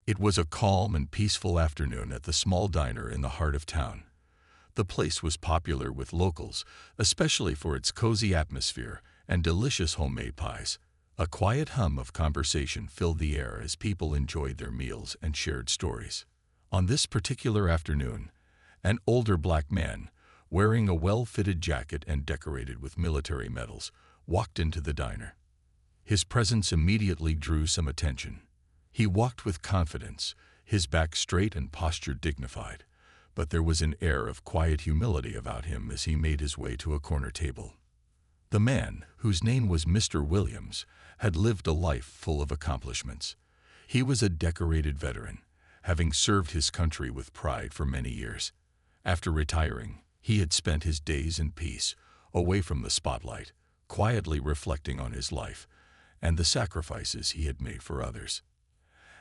It was a calm and peaceful afternoon at the small diner in the heart of town. The place was popular with locals, especially for its cozy atmosphere and delicious homemade pies. A quiet hum of conversation filled the air as people enjoyed their meals and shared stories. On this particular afternoon, an older black man, wearing a well-fitted jacket and decorated with military medals, walked into the diner. His presence immediately drew some attention. He walked with confidence, his back straight and posture dignified, but there was an air of quiet humility about him as he made his way to a corner table. The man, whose name was Mr. Williams, had lived a life full of accomplishments. He was a decorated veteran, having served his country with pride for many years. After retiring, he had spent his days in peace, away from the spotlight, quietly reflecting on his life and the sacrifices he had made for others.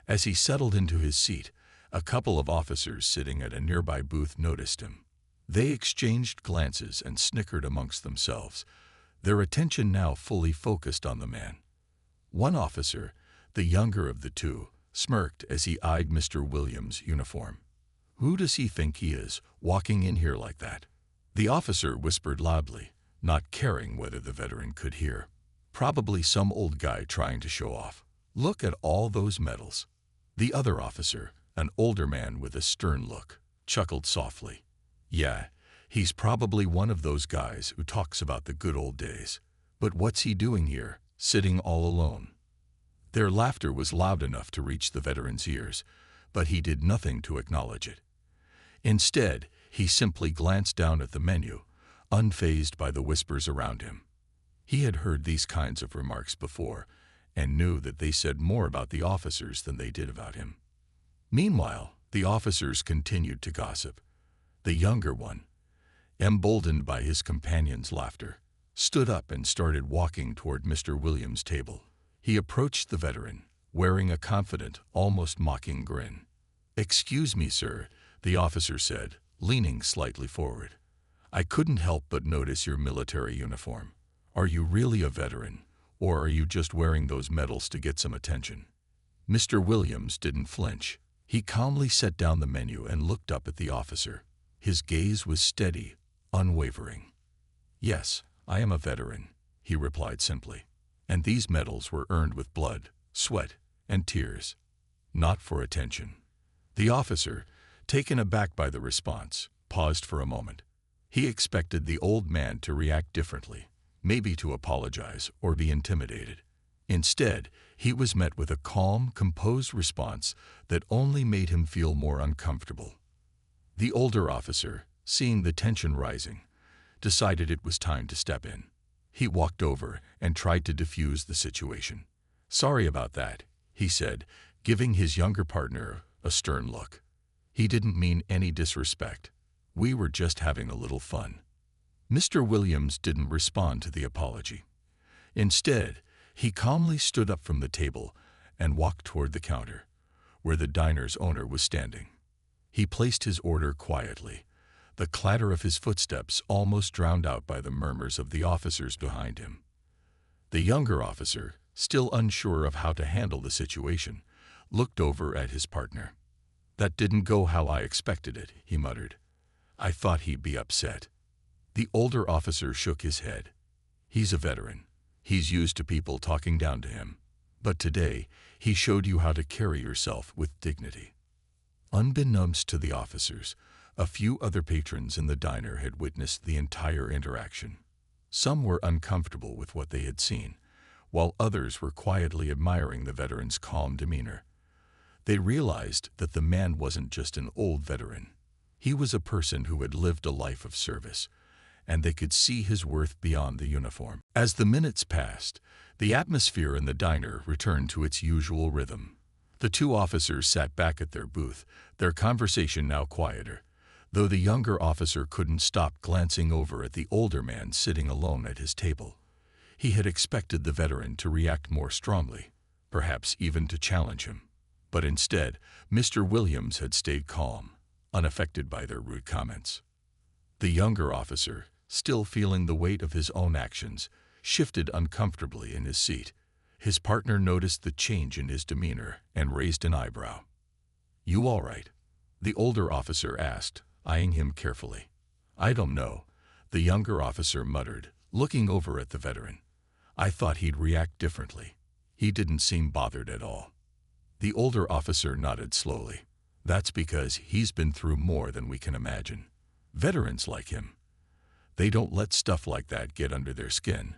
As he settled into his seat, a couple of officers sitting at a nearby booth noticed him. They exchanged glances and snickered amongst themselves, their attention now fully focused on the man. One officer, the younger of the two, smirked as he eyed Mr. Williams' uniform. "Who does he think he is, walking in here like that?" The officer whispered loudly, not caring whether the veteran could hear. "Probably some old guy trying to show off. Look at all those medals." The other officer, an older man with a stern look, chuckled softly. "Yeah, he's probably one of those guys who talks about the good old days. But what's he doing here, sitting all alone?" Their laughter was loud enough to reach the veteran's ears, but he did nothing to acknowledge it. Instead, he simply glanced down at the menu, unfazed by the whispers around him. He had heard these kinds of remarks before, and knew that they said more about the officers than they did about him. Meanwhile, the officers continued to gossip. The younger one, emboldened by his companion's laughter, stood up and started walking toward Mr. Williams' table. He approached the veteran, wearing a confident, almost mocking grin. "Excuse me, sir," the officer said, leaning slightly forward. "I couldn't help but notice your military uniform. Are you really a veteran, or are you just wearing those medals to get some attention?" Mr. Williams didn't flinch. He calmly set down the menu and looked up at the officer. His gaze was steady, unwavering. "Yes, I am a veteran," he replied simply. "And these medals were earned with blood, sweat, and tears, not for attention." The officer, taken aback by the response, paused for a moment. He expected the old man to react differently, maybe to apologize or be intimidated. Instead, he was met with a calm, composed response that only made him feel more uncomfortable. The older officer, seeing the tension rising, decided it was time to step in. He walked over and tried to diffuse the situation. "Sorry about that," he said, giving his younger partner a stern look. "He didn't mean any disrespect. We were just having a little fun." Mr. Williams didn't respond to the apology. Instead, he calmly stood up from the table and walked toward the counter, where the diner's owner was standing. He placed his order quietly, the clatter of his footsteps almost drowned out by the murmurs of the officers behind him. The younger officer, still unsure of how to handle the situation, looked over at his partner. "That didn't go how I expected it," he muttered. "I thought he'd be upset." The older officer shook his head. "He's a veteran. He's used to people talking down to him. But today, he showed you how to carry yourself with dignity." Unbeknownst to the officers, a few other patrons in the diner had witnessed the entire interaction. Some were uncomfortable with what they had seen, while others were quietly admiring the veteran's calm demeanor. They realized that the man wasn't just an old veteran. He was a person who had lived a life of service, and they could see his worth beyond the uniform. As the minutes passed, the atmosphere in the diner returned to its usual rhythm. The two officers sat back at their booth, their conversation now quieter, though the younger officer couldn't stop glancing over at the older man sitting alone at his table. He had expected the veteran to react more strongly, perhaps even to challenge him. But instead, Mr. Williams had stayed calm, unaffected by their rude comments. The younger officer, still feeling the weight of his own actions, shifted uncomfortably in his seat. His partner noticed the change in his demeanor and raised an eyebrow. "You all right?" the older officer asked, eyeing him carefully. "I don't know," the younger officer muttered, looking over at the veteran. "I thought he'd react differently. He didn't seem bothered at all." The older officer nodded slowly. "That's because he's been through more than we can imagine. Veterans like him, they don't let stuff like that get under their skin.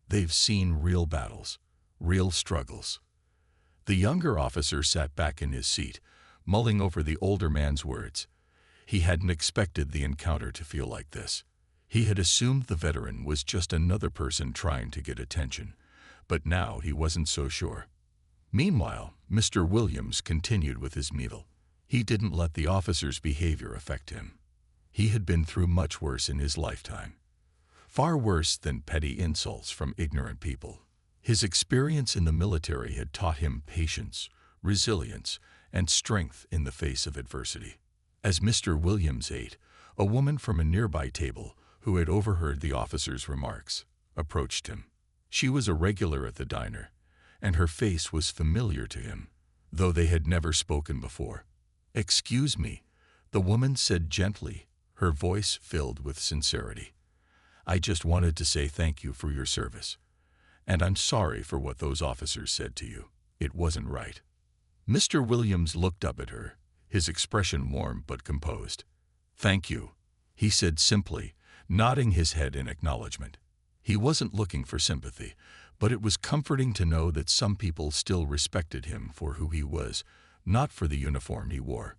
They've seen real battles, real struggles." The younger officer sat back in his seat, mulling over the older man's words. He hadn't expected the encounter to feel like this. He had assumed the veteran was just another person trying to get attention, but now he wasn't so sure. Meanwhile, Mr. Williams continued with his meal. He didn't let the officer's behavior affect him. He had been through much worse in his lifetime. Far worse than petty insults from ignorant people. His experience in the military had taught him patience, resilience, and strength in the face of adversity. As Mr. Williams ate, a woman from a nearby table, who had overheard the officer's remarks, approached him. She was a regular at the diner, and her face was familiar to him, though they had never spoken before. "Excuse me," the woman said gently, her voice filled with sincerity. "I just wanted to say thank you for your service. And I'm sorry for what those officers said to you. It wasn't right." Mr. Williams looked up at her, his expression warm but composed. "Thank you," he said simply, nodding his head in acknowledgement. He wasn't looking for sympathy, but it was comforting to know that some people still respected him for who he was, not for the uniform he wore.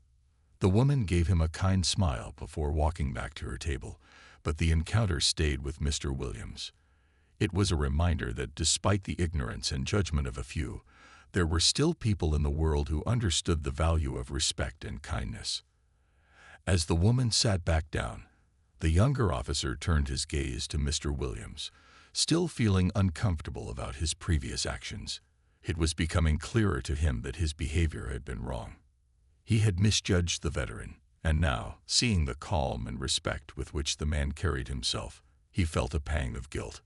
The woman gave him a kind smile before walking back to her table, but the encounter stayed with Mr. Williams. It was a reminder that despite the ignorance and judgment of a few, there were still people in the world who understood the value of respect and kindness. As the woman sat back down, the younger officer turned his gaze to Mr. Williams, still feeling uncomfortable about his previous actions. It was becoming clearer to him that his behavior had been wrong. He had misjudged the veteran, and now, seeing the calm and respect with which the man carried himself, he felt a pang of guilt.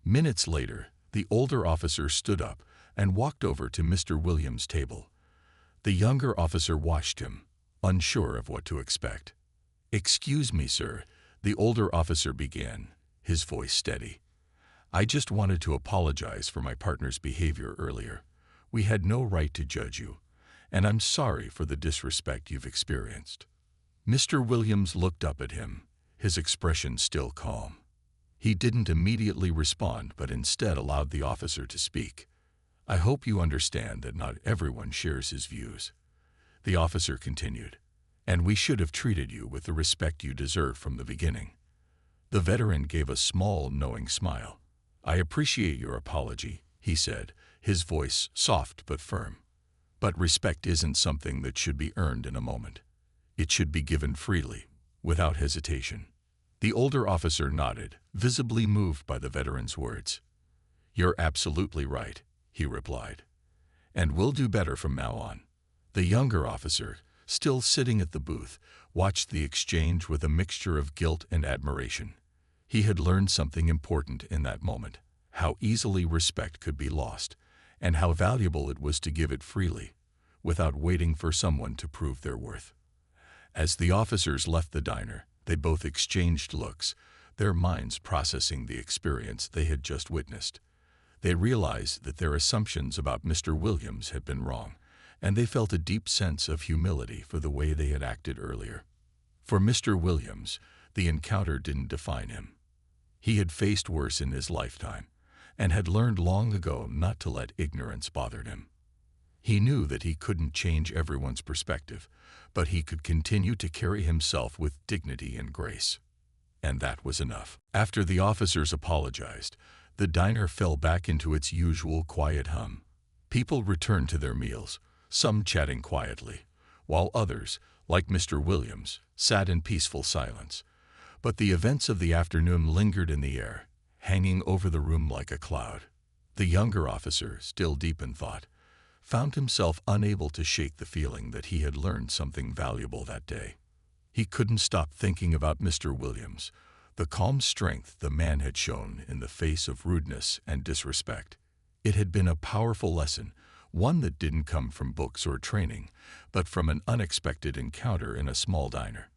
Minutes later, the older officer stood up and walked over to Mr. Williams' table. The younger officer watched him, unsure of what to expect. "Excuse me, sir," the older officer began, his voice steady. "I just wanted to apologize for my partner's behavior earlier. We had no right to judge you, and I'm sorry for the disrespect you've experienced." Mr. Williams looked up at him, his expression still calm. He didn't immediately respond, but instead allowed the officer to speak. "I hope you understand that not everyone shares his views," the officer continued, "and we should have treated you with the respect you deserve from the beginning." The veteran gave a small, knowing smile. "I appreciate your apology," he said, his voice soft but firm. "But respect isn't something that should be earned in a moment. It should be given freely, without hesitation." The older officer nodded, visibly moved by the veteran's words. "You're absolutely right," he replied. "And we'll do better from now on." The younger officer, still sitting at the booth, watched the exchange with a mixture of guilt and admiration. He had learned something important in that moment, how easily respect could be lost, and how valuable it was to give it freely, without waiting for someone to prove their worth. As the officers left the diner, they both exchanged looks, their minds processing the experience they had just witnessed. They realized that their assumptions about Mr. Williams had been wrong, and they felt a deep sense of humility for the way they had acted earlier. For Mr. Williams, the encounter didn't define him. He had faced worse in his lifetime, and had learned long ago not to let ignorance bother him. He knew that he couldn't change everyone's perspective, but he could continue to carry himself with dignity and grace. And that was enough. After the officers apologized, the diner fell back into its usual quiet hum. People returned to their meals, some chatting quietly, while others, like Mr. Williams, sat in peaceful silence. But the events of the afternoon lingered in the air, hanging over the room like a cloud. The younger officer, still deep in thought, found himself unable to shake the feeling that he had learned something valuable that day. He couldn't stop thinking about Mr. Williams, the calm strength the man had shown in the face of rudeness and disrespect. It had been a powerful lesson, one that didn't come from books or training, but from an unexpected encounter in a small diner.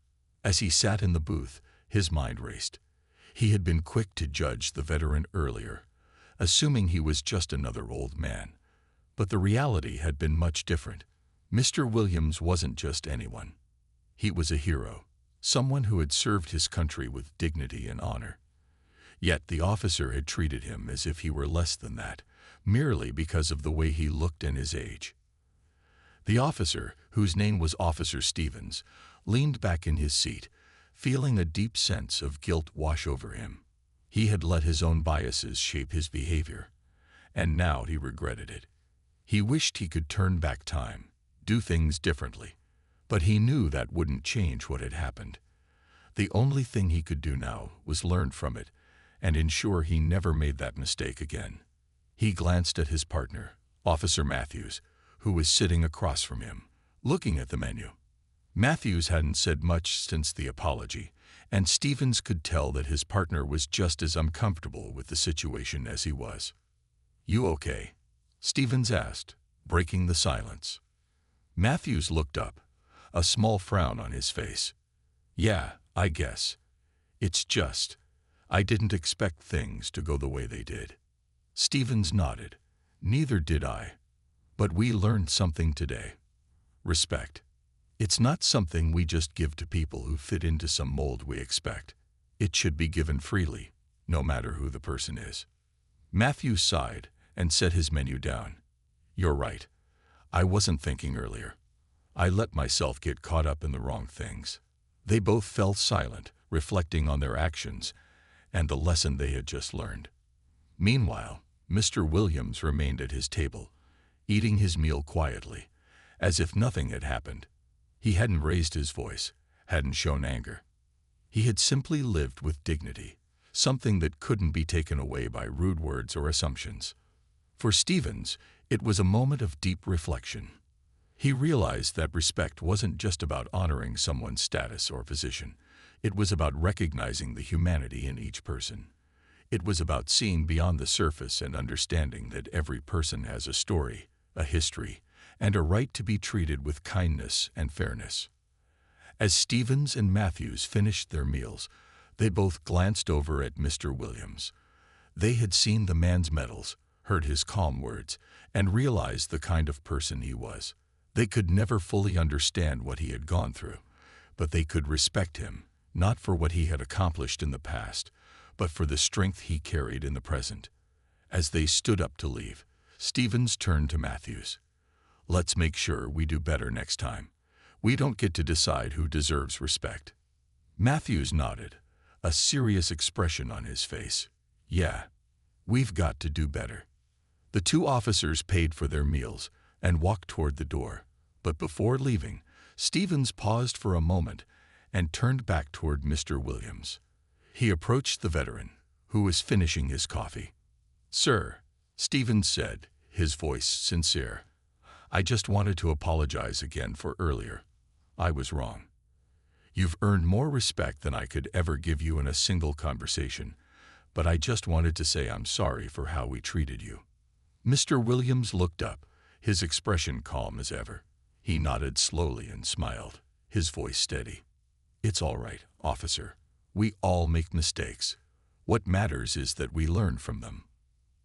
As he sat in the booth, his mind raced. He had been quick to judge the veteran earlier, assuming he was just another old man. But the reality had been much different. Mr. Williams wasn't just anyone. He was a hero, someone who had served his country with dignity and honor. Yet the officer had treated him as if he were less than that, merely because of the way he looked and his age. The officer, whose name was Officer Stevens, leaned back in his seat, feeling a deep sense of guilt wash over him. He had let his own biases shape his behavior, and now he regretted it. He wished he could turn back time, do things differently, but he knew that wouldn't change what had happened. The only thing he could do now was learn from it and ensure he never made that mistake again. He glanced at his partner, Officer Matthews, who was sitting across from him, looking at the menu. Matthews hadn't said much since the apology, and Stevens could tell that his partner was just as uncomfortable with the situation as he was. "You okay?" Stevens asked, breaking the silence. Matthews looked up, a small frown on his face. "Yeah, I guess. It's just, I didn't expect things to go the way they did." Stevens nodded. "Neither did I. But we learned something today. Respect. It's not something we just give to people who fit into some mold we expect. It should be given freely, no matter who the person is." Matthews sighed and set his menu down. "You're right. I wasn't thinking earlier. I let myself get caught up in the wrong things." They both fell silent, reflecting on their actions and the lesson they had just learned. Meanwhile, Mr. Williams remained at his table, eating his meal quietly, as if nothing had happened. He hadn't raised his voice, hadn't shown anger. He had simply lived with dignity, something that couldn't be taken away by rude words or assumptions. For Stevens, it was a moment of deep reflection. He realized that respect wasn't just about honoring someone's status or position. It was about recognizing the humanity in each person. It was about seeing beyond the surface and understanding that every person has a story, a history, and a right to be treated with kindness and fairness. As Stevens and Matthews finished their meals, they both glanced over at Mr. Williams. They had seen the man's medals, heard his calm words, and realized the kind of person he was. They could never fully understand what he had gone through, but they could respect him, not for what he had accomplished in the past, but for the strength he carried in the present. As they stood up to leave, Stevens turned to Matthews. "Let's make sure we do better next time. We don't get to decide who deserves respect." Matthews nodded, a serious expression on his face. "Yeah, we've got to do better." The two officers paid for their meals and walked toward the door, but before leaving, Stevens paused for a moment and turned back toward Mr. Williams. He approached the veteran, who was finishing his coffee. "Sir," Stevens said, his voice sincere, "I just wanted to apologize again for earlier. I was wrong. You've earned more respect than I could ever give you in a single conversation, but I just wanted to say I'm sorry for how we treated you." Mr. Williams looked up, his expression calm as ever. He nodded slowly and smiled, his voice steady. "It's all right, officer. We all make mistakes. What matters is that we learn from them."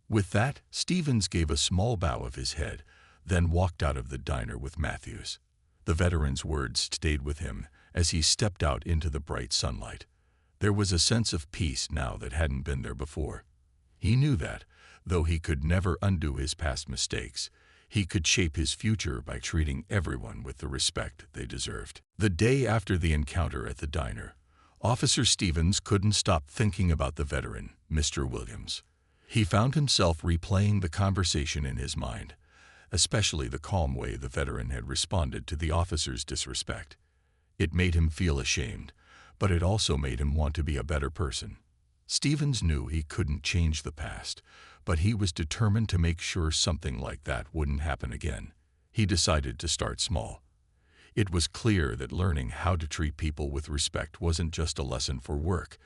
With that, Stevens gave a small bow of his head, then walked out of the diner with Matthews. The veteran's words stayed with him as he stepped out into the bright sunlight. There was a sense of peace now that hadn't been there before. He knew that, though he could never undo his past mistakes, he could shape his future by treating everyone with the respect they deserved. The day after the encounter at the diner, Officer Stevens couldn't stop thinking about the veteran, Mr. Williams. He found himself replaying the conversation in his mind, especially the calm way the veteran had responded to the officer's disrespect. It made him feel ashamed, but it also made him want to be a better person. Stevens knew he couldn't change the past, but he was determined to make sure something like that wouldn't happen again. He decided to start small. It was clear that learning how to treat people with respect wasn't just a lesson for work.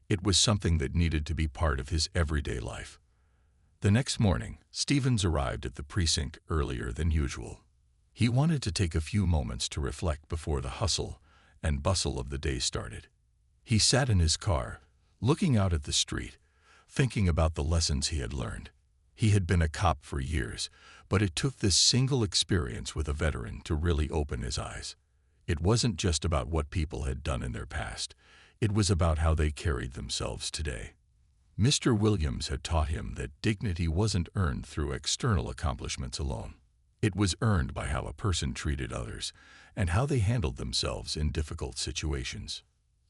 It was something that needed to be part of his everyday life. The next morning, Stevens arrived at the precinct earlier than usual. He wanted to take a few moments to reflect before the hustle and bustle of the day started. He sat in his car, looking out at the street, thinking about the lessons he had learned. He had been a cop for years, but it took this single experience with a veteran to really open his eyes. It wasn't just about what people had done in their past. It was about how they carried themselves today. Mr. Williams had taught him that dignity wasn't earned through external accomplishments alone. It was earned by how a person treated others and how they handled themselves in difficult situations.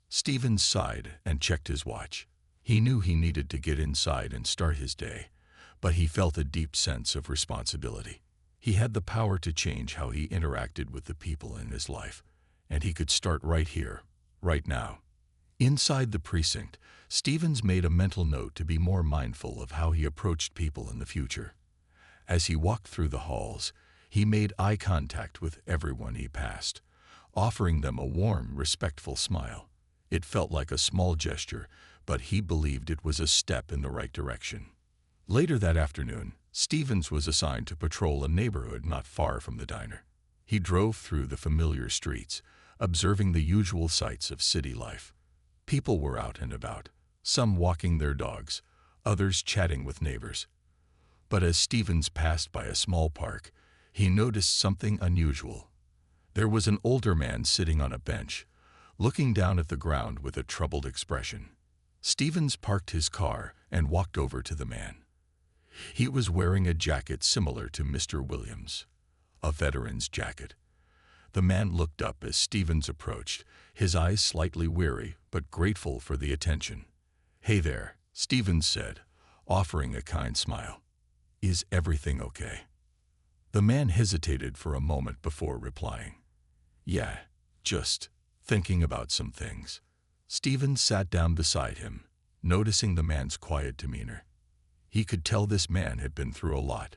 Stevens sighed and checked his watch. He knew he needed to get inside and start his day, but he felt a deep sense of responsibility. He had the power to change how he interacted with the people in his life, and he could start right here, right now. Inside the precinct, Stevens made a mental note to be more mindful of how he approached people in the future. As he walked through the halls, he made eye contact with everyone he passed, offering them a warm, respectful smile. It felt like a small gesture, but he believed it was a step in the right direction. Later that afternoon, Stevens was assigned to patrol a neighborhood not far from the diner. He drove through the familiar streets, observing the usual sights of city life. People were out and about, some walking their dogs, others chatting with neighbors. But as Stevens passed by a small park, he noticed something unusual. There was an older man sitting on a bench, looking down at the ground with a troubled expression. Stevens parked his car and walked over to the man. He was wearing a jacket similar to Mr. Williams, a veteran's jacket. The man looked up as Stevens approached, his eyes slightly weary but grateful for the attention. "Hey there," Stevens said, offering a kind smile. "Is everything okay?" The man hesitated for a moment before replying. "Yeah, just thinking about some things." Stevens sat down beside him, noticing the man's quiet demeanor. He could tell this man had been through a lot,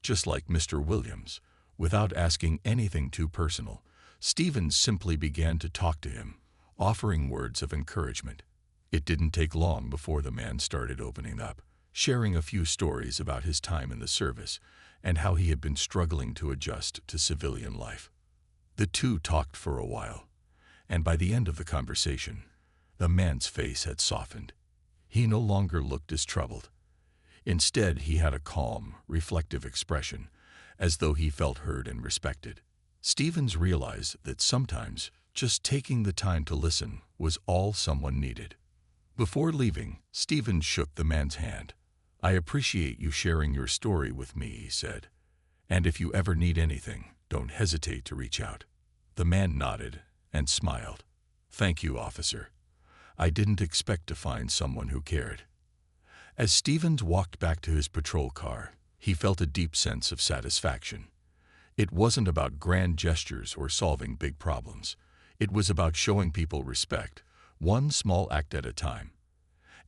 just like Mr. Williams. Without asking anything too personal, Stevens simply began to talk to him, offering words of encouragement. It didn't take long before the man started opening up, sharing a few stories about his time in the service and how he had been struggling to adjust to civilian life. The two talked for a while, and by the end of the conversation, the man's face had softened. He no longer looked as troubled. Instead, he had a calm, reflective expression, as though he felt heard and respected. Stevens realized that sometimes just taking the time to listen was all someone needed. Before leaving, Stevens shook the man's hand. "I appreciate you sharing your story with me," he said. "And if you ever need anything, don't hesitate to reach out." The man nodded and smiled. "Thank you, officer. I didn't expect to find someone who cared." As Stevens walked back to his patrol car, he felt a deep sense of satisfaction. It wasn't about grand gestures or solving big problems. It was about showing people respect, one small act at a time.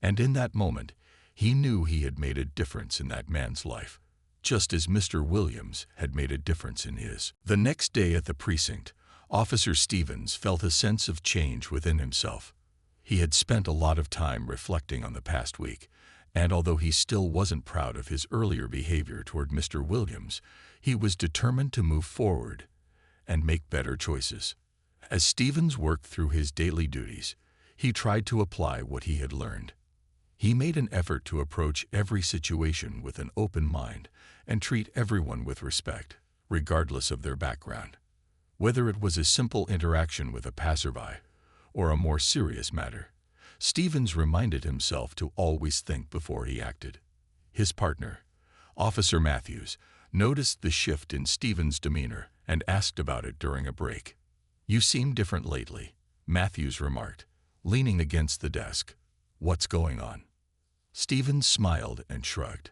And in that moment, he knew he had made a difference in that man's life, just as Mr. Williams had made a difference in his. The next day at the precinct, Officer Stevens felt a sense of change within himself. He had spent a lot of time reflecting on the past week, and although he still wasn't proud of his earlier behavior toward Mr. Williams, he was determined to move forward and make better choices. As Stevens worked through his daily duties, he tried to apply what he had learned. He made an effort to approach every situation with an open mind and treat everyone with respect, regardless of their background. Whether it was a simple interaction with a passerby or a more serious matter, Stevens reminded himself to always think before he acted. His partner, Officer Matthews, noticed the shift in Stevens' demeanor and asked about it during a break. "You seem different lately," Matthews remarked, leaning against the desk. "What's going on?" Stevens smiled and shrugged.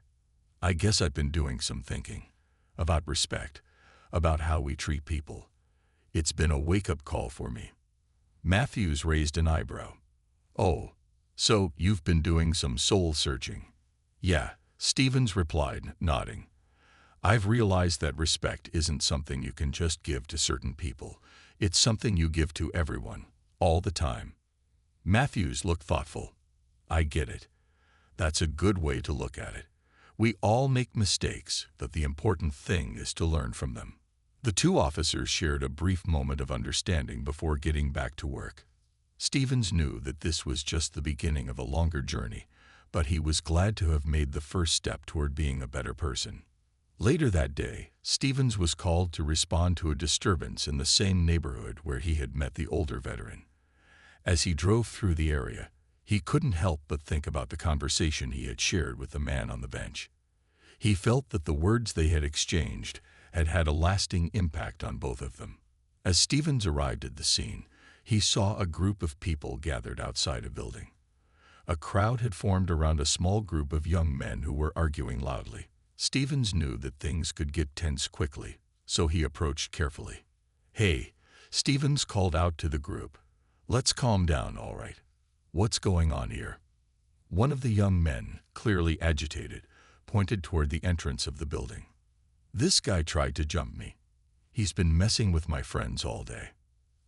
"I guess I've been doing some thinking. About respect, about how we treat people. It's been a wake-up call for me." Matthews raised an eyebrow. "Oh, so you've been doing some soul-searching." "Yeah," Stevens replied, nodding. "I've realized that respect isn't something you can just give to certain people. It's something you give to everyone, all the time." Matthews looked thoughtful. "I get it. That's a good way to look at it. We all make mistakes, but the important thing is to learn from them. The two officers shared a brief moment of understanding before getting back to work. Stevens knew that this was just the beginning of a longer journey, but he was glad to have made the first step toward being a better person. Later that day, Stevens was called to respond to a disturbance in the same neighborhood where he had met the older veteran. As he drove through the area, he couldn't help but think about the conversation he had shared with the man on the bench. He felt that the words they had exchanged had had a lasting impact on both of them. As Stevens arrived at the scene, he saw a group of people gathered outside a building. A crowd had formed around a small group of young men who were arguing loudly. Stevens knew that things could get tense quickly, so he approached carefully. "Hey," Stevens called out to the group. "Let's calm down, all right? What's going on here?" One of the young men, clearly agitated, pointed toward the entrance of the building. "This guy tried to jump me. He's been messing with my friends all day."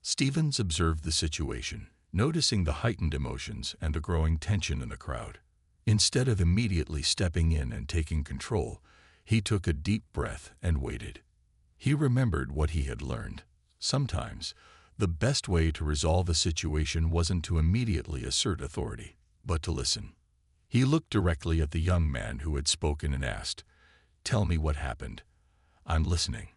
Stevens observed the situation, noticing the heightened emotions and the growing tension in the crowd. Instead of immediately stepping in and taking control, he took a deep breath and waited. He remembered what he had learned. Sometimes, the best way to resolve a situation wasn't to immediately assert authority, but to listen. He looked directly at the young man who had spoken and asked, "Tell me what happened. I'm listening."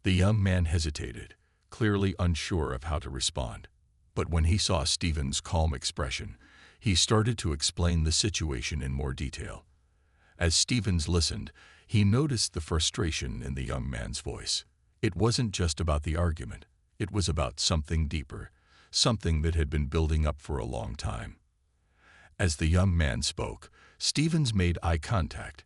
The young man hesitated, clearly unsure of how to respond. But when he saw Stevens' calm expression, he started to explain the situation in more detail. As Stevens listened, he noticed the frustration in the young man's voice. It wasn't just about the argument. It was about something deeper, something that had been building up for a long time. As the young man spoke, Stevens made eye contact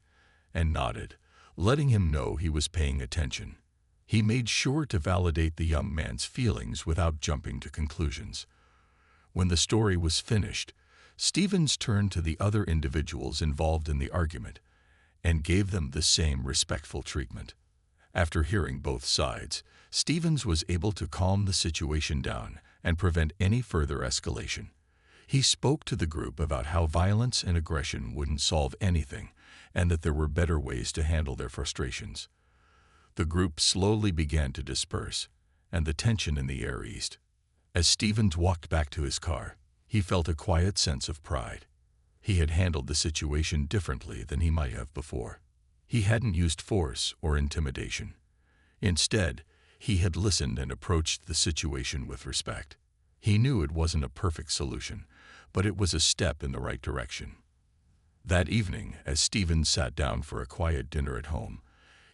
and nodded, letting him know he was paying attention. He made sure to validate the young man's feelings without jumping to conclusions. When the story was finished, Stevens turned to the other individuals involved in the argument and gave them the same respectful treatment. After hearing both sides, Stevens was able to calm the situation down and prevent any further escalation. He spoke to the group about how violence and aggression wouldn't solve anything and that there were better ways to handle their frustrations. The group slowly began to disperse, and the tension in the air eased. As Stevens walked back to his car, he felt a quiet sense of pride. He had handled the situation differently than he might have before. He hadn't used force or intimidation. Instead, he had listened and approached the situation with respect. He knew it wasn't a perfect solution, but it was a step in the right direction. That evening, as Stevens sat down for a quiet dinner at home,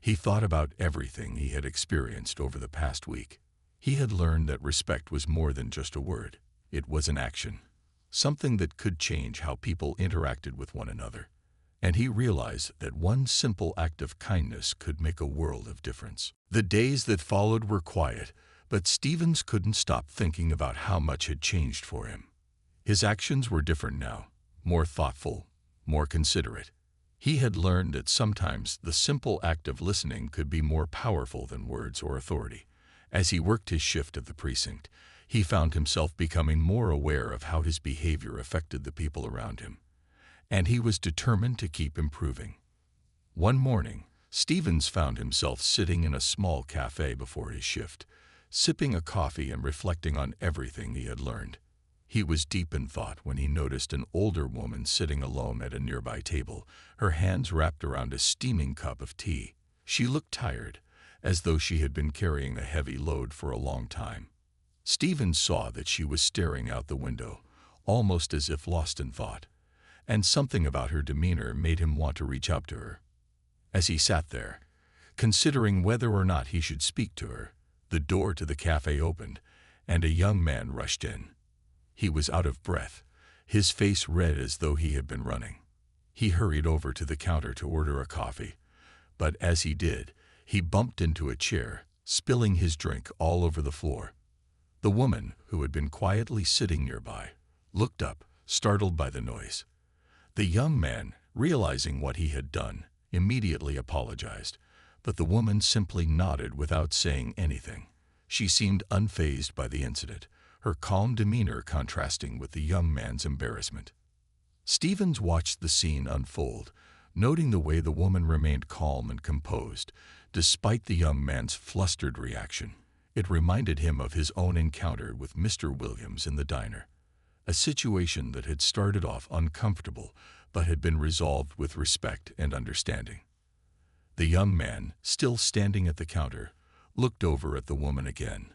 he thought about everything he had experienced over the past week. He had learned that respect was more than just a word. It was an action, something that could change how people interacted with one another. And he realized that one simple act of kindness could make a world of difference. The days that followed were quiet, but Stevens couldn't stop thinking about how much had changed for him. His actions were different now, more thoughtful, more considerate. He had learned that sometimes the simple act of listening could be more powerful than words or authority. As he worked his shift at the precinct, he found himself becoming more aware of how his behavior affected the people around him. And he was determined to keep improving. One morning, Stevens found himself sitting in a small cafe before his shift, sipping a coffee and reflecting on everything he had learned. He was deep in thought when he noticed an older woman sitting alone at a nearby table, her hands wrapped around a steaming cup of tea. She looked tired, as though she had been carrying a heavy load for a long time. Stevens saw that she was staring out the window, almost as if lost in thought, and something about her demeanor made him want to reach out to her. As he sat there, considering whether or not he should speak to her, the door to the cafe opened, and a young man rushed in. He was out of breath, his face red as though he had been running. He hurried over to the counter to order a coffee, but as he did, he bumped into a chair, spilling his drink all over the floor. The woman, who had been quietly sitting nearby, looked up, startled by the noise. The young man, realizing what he had done, immediately apologized, but the woman simply nodded without saying anything. She seemed unfazed by the incident, her calm demeanor contrasting with the young man's embarrassment. Stevens watched the scene unfold, Noting the way the woman remained calm and composed, despite the young man's flustered reaction, it reminded him of his own encounter with Mr. Williams in the diner, a situation that had started off uncomfortable but had been resolved with respect and understanding. The young man, still standing at the counter, looked over at the woman again.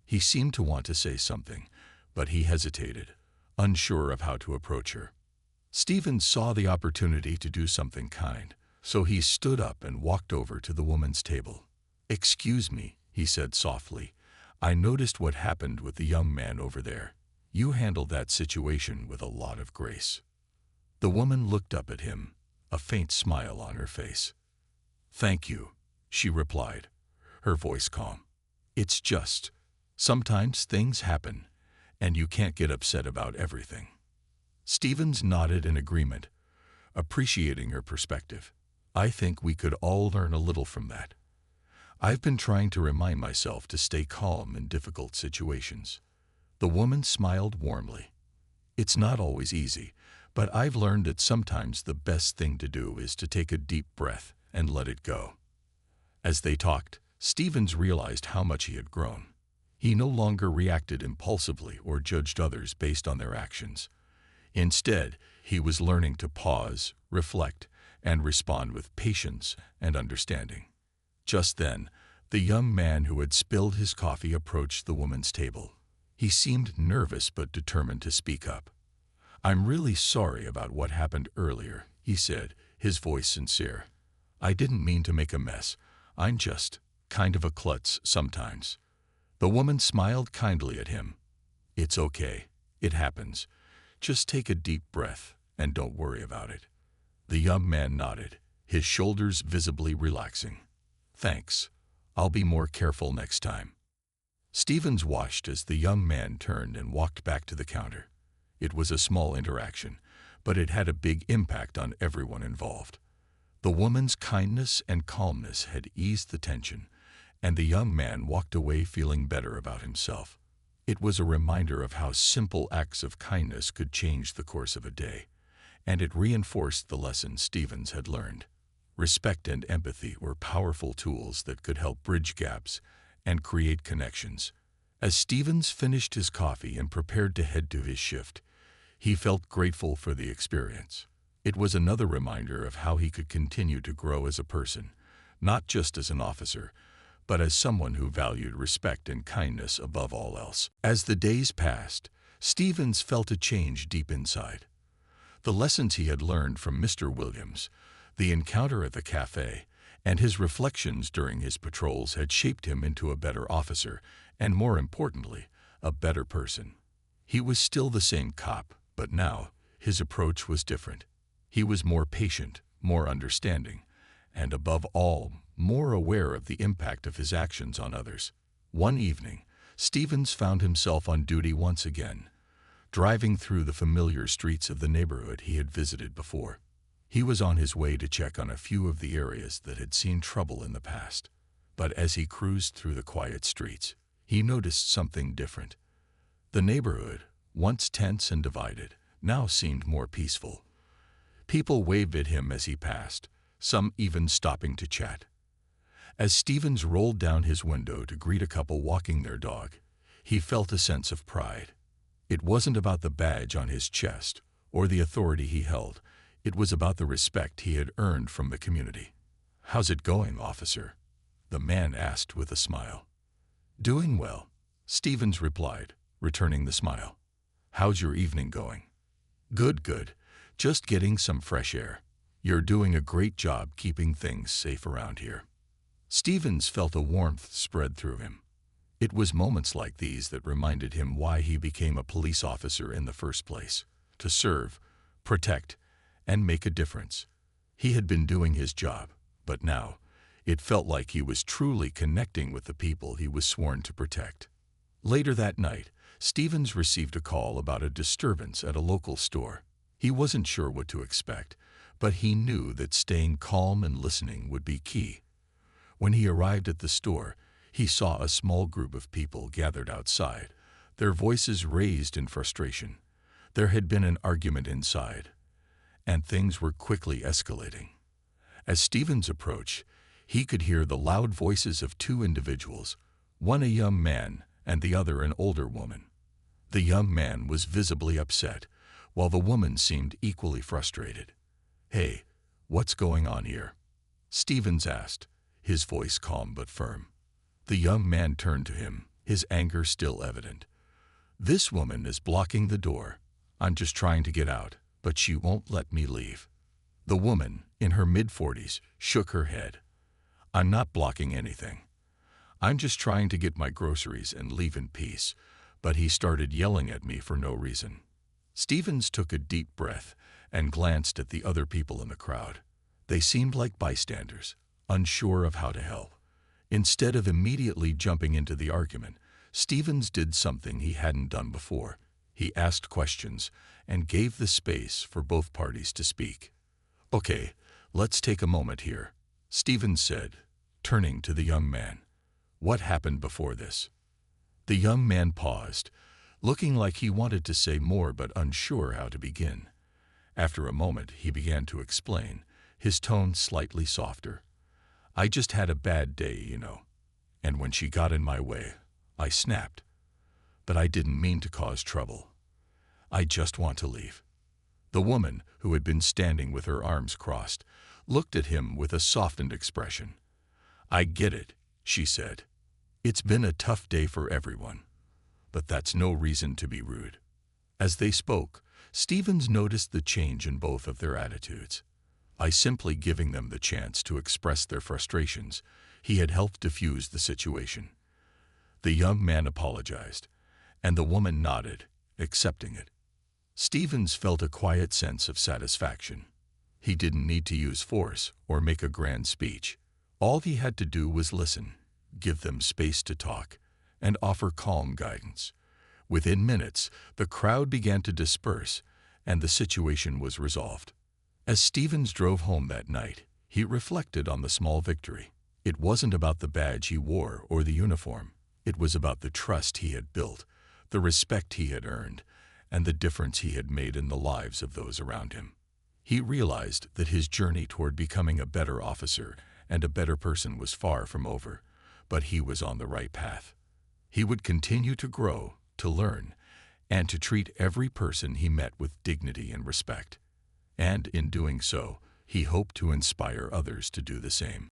He seemed to want to say something, but he hesitated, unsure of how to approach her. Stephen saw the opportunity to do something kind, so he stood up and walked over to the woman's table. "Excuse me," he said softly. "I noticed what happened with the young man over there. You handled that situation with a lot of grace." The woman looked up at him, a faint smile on her face. "Thank you," she replied, her voice calm. "It's just, sometimes things happen, and you can't get upset about everything." Stevens nodded in agreement, appreciating her perspective. "I think we could all learn a little from that. I've been trying to remind myself to stay calm in difficult situations." The woman smiled warmly. "It's not always easy, but I've learned that sometimes the best thing to do is to take a deep breath and let it go." As they talked, Stevens realized how much he had grown. He no longer reacted impulsively or judged others based on their actions. Instead, he was learning to pause, reflect, and respond with patience and understanding. Just then, the young man who had spilled his coffee approached the woman's table. He seemed nervous but determined to speak up. "I'm really sorry about what happened earlier," he said, his voice sincere. "I didn't mean to make a mess. I'm just kind of a klutz sometimes." The woman smiled kindly at him. "It's okay. It happens. Just take a deep breath and don't worry about it." The young man nodded, his shoulders visibly relaxing. "Thanks. I'll be more careful next time." Stevens watched as the young man turned and walked back to the counter. It was a small interaction, but it had a big impact on everyone involved. The woman's kindness and calmness had eased the tension, and the young man walked away feeling better about himself. It was a reminder of how simple acts of kindness could change the course of a day, and it reinforced the lesson Stevens had learned. Respect and empathy were powerful tools that could help bridge gaps and create connections. As Stevens finished his coffee and prepared to head to his shift, he felt grateful for the experience. It was another reminder of how he could continue to grow as a person, not just as an officer, but as someone who valued respect and kindness above all else. As the days passed, Stevens felt a change deep inside. The lessons he had learned from Mr. Williams, the encounter at the cafe, and his reflections during his patrols had shaped him into a better officer and, more importantly, a better person. He was still the same cop, but now his approach was different. He was more patient, more understanding, and above all, more aware of the impact of his actions on others. One evening, Stevens found himself on duty once again, driving through the familiar streets of the neighborhood he had visited before. He was on his way to check on a few of the areas that had seen trouble in the past. But as he cruised through the quiet streets, he noticed something different. The neighborhood, once tense and divided, now seemed more peaceful. People waved at him as he passed, some even stopping to chat. As Stevens rolled down his window to greet a couple walking their dog, he felt a sense of pride. It wasn't about the badge on his chest or the authority he held. It was about the respect he had earned from the community. "How's it going, officer?" the man asked with a smile. "Doing well," Stevens replied, returning the smile. "How's your evening going?" "Good, good. Just getting some fresh air. You're doing a great job keeping things safe around here." Stevens felt a warmth spread through him. It was moments like these that reminded him why he became a police officer in the first place: to serve, protect, and make a difference. He had been doing his job, but now it felt like he was truly connecting with the people he was sworn to protect. Later that night, Stevens received a call about a disturbance at a local store. He wasn't sure what to expect, but he knew that staying calm and listening would be key. When he arrived at the store, he saw a small group of people gathered outside, their voices raised in frustration. There had been an argument inside, and things were quickly escalating. As Stevens approached, he could hear the loud voices of two individuals, one a young man and the other an older woman. The young man was visibly upset, while the woman seemed equally frustrated. "Hey, what's going on here?" Stevens asked, his voice calm but firm. The young man turned to him, his anger still evident. "This woman is blocking the door. I'm just trying to get out, but she won't let me leave." The woman, in her mid-40s, shook her head. "I'm not blocking anything. I'm just trying to get my groceries and leave in peace," but he started yelling at me for no reason. Stevens took a deep breath and glanced at the other people in the crowd. They seemed like bystanders, unsure of how to help. Instead of immediately jumping into the argument, Stevens did something he hadn't done before. He asked questions and gave the space for both parties to speak. "Okay, let's take a moment here," Stevens said, turning to the young man. "What happened before this?" The young man paused, looking like he wanted to say more but unsure how to begin. After a moment, he began to explain, his tone slightly softer. "I just had a bad day, and when she got in my way, I snapped. But I didn't mean to cause trouble. I just want to leave." The woman, who had been standing with her arms crossed, looked at him with a softened expression. "I get it," she said. "It's been a tough day for everyone. But that's no reason to be rude." As they spoke, Stevens noticed the change in both of their attitudes. By simply giving them the chance to express their frustrations, he had helped diffuse the situation. The young man apologized, and the woman nodded, accepting it. Stevens felt a quiet sense of satisfaction. He didn't need to use force or make a grand speech. All he had to do was listen, give them space to talk, and offer calm guidance. Within minutes, the crowd began to disperse, and the situation was resolved. As Stevens drove home that night, he reflected on the small victory. It wasn't about the badge he wore or the uniform. It was about the trust he had built, the respect he had earned, and the difference he had made in the lives of those around him. He realized that his journey toward becoming a better officer and a better person was far from over, but he was on the right path. He would continue to grow, to learn, and to treat every person he met with dignity and respect. And in doing so, he hoped to inspire others to do the same.